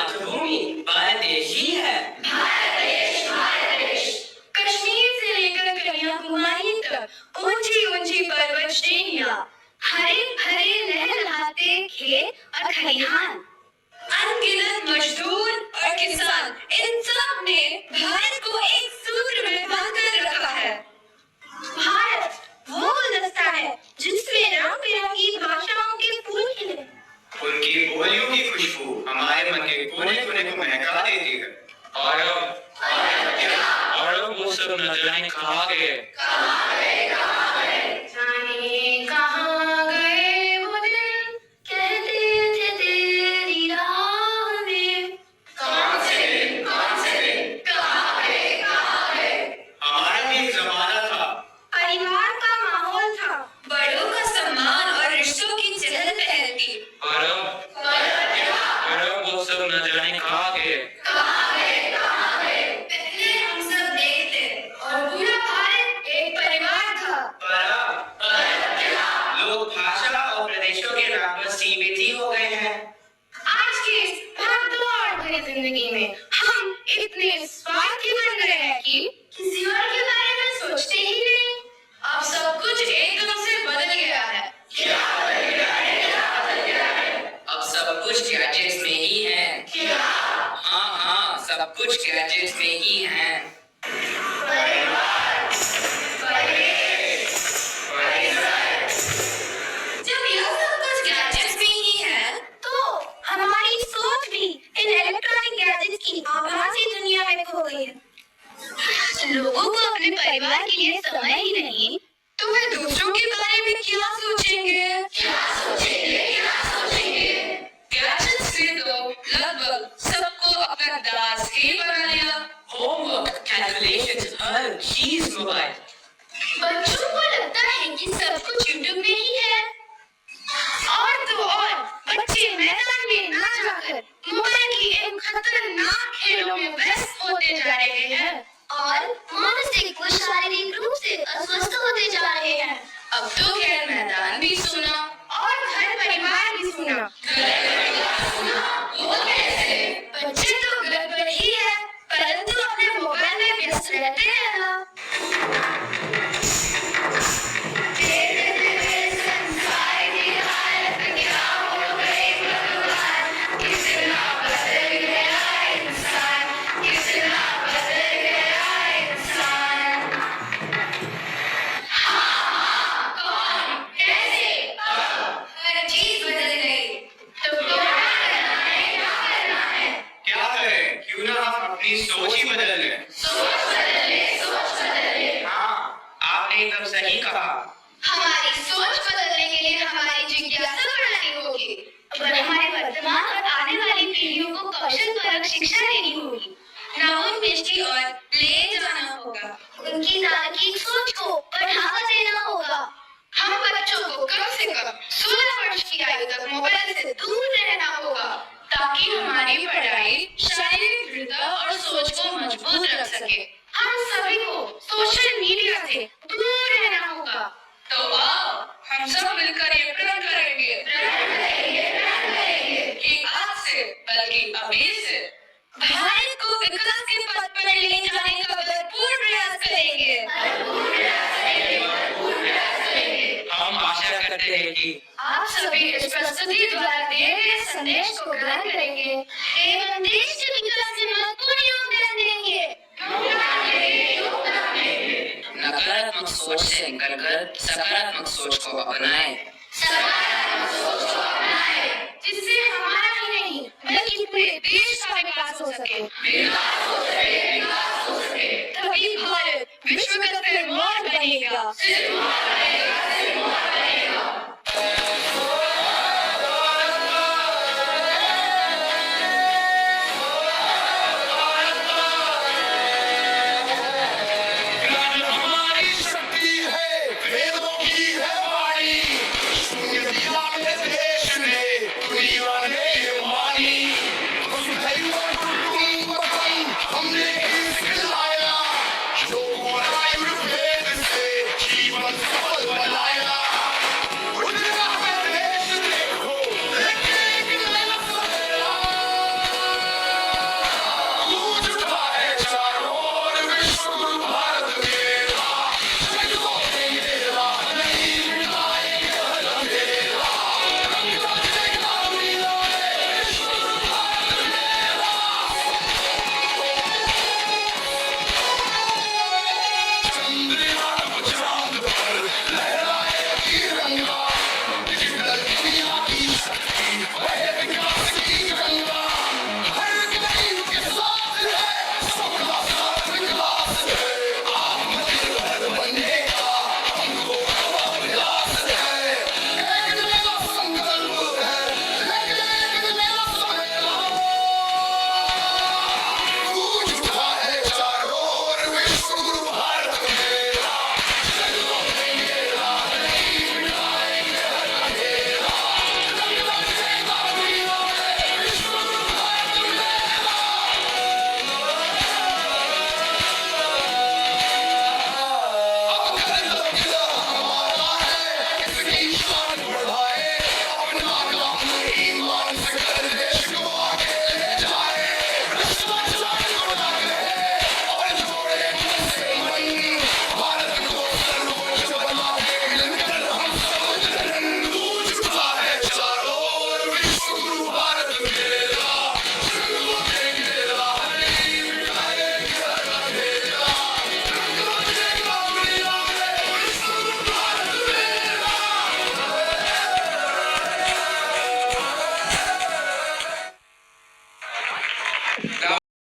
मातृभूमि भारत देश ही है। भारत देश। कश्मीर से लेकर कन्याकुमारी तक ऊंची ऊंची पर्वत श्रेणियां, हरे भरे लहलहाते खेत और खलिहान, अनगिनत मजदूर और किसान, इन सब ने भारत को एक सूत्र में बांधकर रखा है। भारत वो गुलदस्ता है जिसमें रंग बिरंगी भाषाओं के फूल खिले। उनकी बोलियों की खुशबू हमारे मन के कोने कोने को महका देती है। और अब वो सब नजरें कहाँ गए? जाने कहाँ गए वो दिन, कहते थे तेरी राह में। कौन से दिन कहाँ गए? हमारा भी एक जमाना था, परिवार का माहौल था, बड़ों का सम्मान और रिश्तों की चहल पहल थी। और अब वो सब नजरें कहाँ गए? पहले हम सब देखते और पूरा भारत एक परिवार था। लोग भाषा और प्रदेशों के नाम पर सीमित ही हो गए हैं। आज की इस भागदौड़ भरी जिंदगी में हम इतने स्वार्थी बन गए हैं कि किसी और के बारे में सोचते ही नहीं। अब सब कुछ एकदम से बदल गया है। अब सब कुछ गैजेट्स में ही है। हाँ, सब कुछ गैजेट्स में ही है। जब यह सब कुछ गैजेट्स में ही है, तो हमारी सोच भी इन इलेक्ट्रॉनिक गैजेट्स की आभासी दुनिया में खो गई है। लोगों को अपने परिवार के लिए समय ही नहीं, तो वे दूसरों के बारे में क्या सोचेंगे? गैजेट्स से तो लगभग सबको अपना दास ही बना लिया। होमवर्क, कैलकुलेशंस, हर चीज मोबाइल। बच्चों को लगता है कि सब कुछ यूट्यूब में ही है। और तो और बच्चे मैदान में ना जाकर मोबाइल की इन खतरनाक खेलों में व्यस्त होते जा रहे हैं और मानसिक व शारीरिक रूप से अस्वस्थ होते जा रहे हैं। अब तो खेल मैदान भी सुना और घर परिवार भी सुना। वो कैसे? बच्चे तो घर पर ही है, परंतु अपने मोबाइल में व्यस्त रहते हैं ना। हर चीज बदल गई, तो क्या करें? क्यों ना हम अपनी सोच ही बदल लें। हाँ, आपने एकदम सही कहा। हमारी सोच बदलने के लिए हमारी जिज्ञासा बढ़ानी होगी। हमारे वर्तमान और आने वाली पीढ़ियों को कौशल परक शिक्षा देनी होगी, नवोन्मेषी और ले जाना होगा। उनकी तार्किक सोच को बढ़ावा देना होगा। हम बच्चों को कम से कम 16 वर्ष की आयु तक मोबाइल से दूर रहना होगा, ताकि हमारी पढ़ाई, शारीरिक दृढ़ता और सोच को मजबूत रख सके। हम सभी को सोशल मीडिया से दूर रहना होगा। तो आओ हम सब मिलकर ये प्रण करेंगे कि आज से बल्कि अभी से भारत को विकास के पथ पर ले जाने का भरपूर प्रयास करेंगे। हम आशा करते हैं कि आप सभी इस प्रस्तुति द्वारा दिए गए संदेश को ग्रहण करेंगे एवं देश के विकास में महत्वपूर्ण योगदान देंगे। नकारात्मक सोच से निकलकर सकारात्मक सोच को अपनाएं।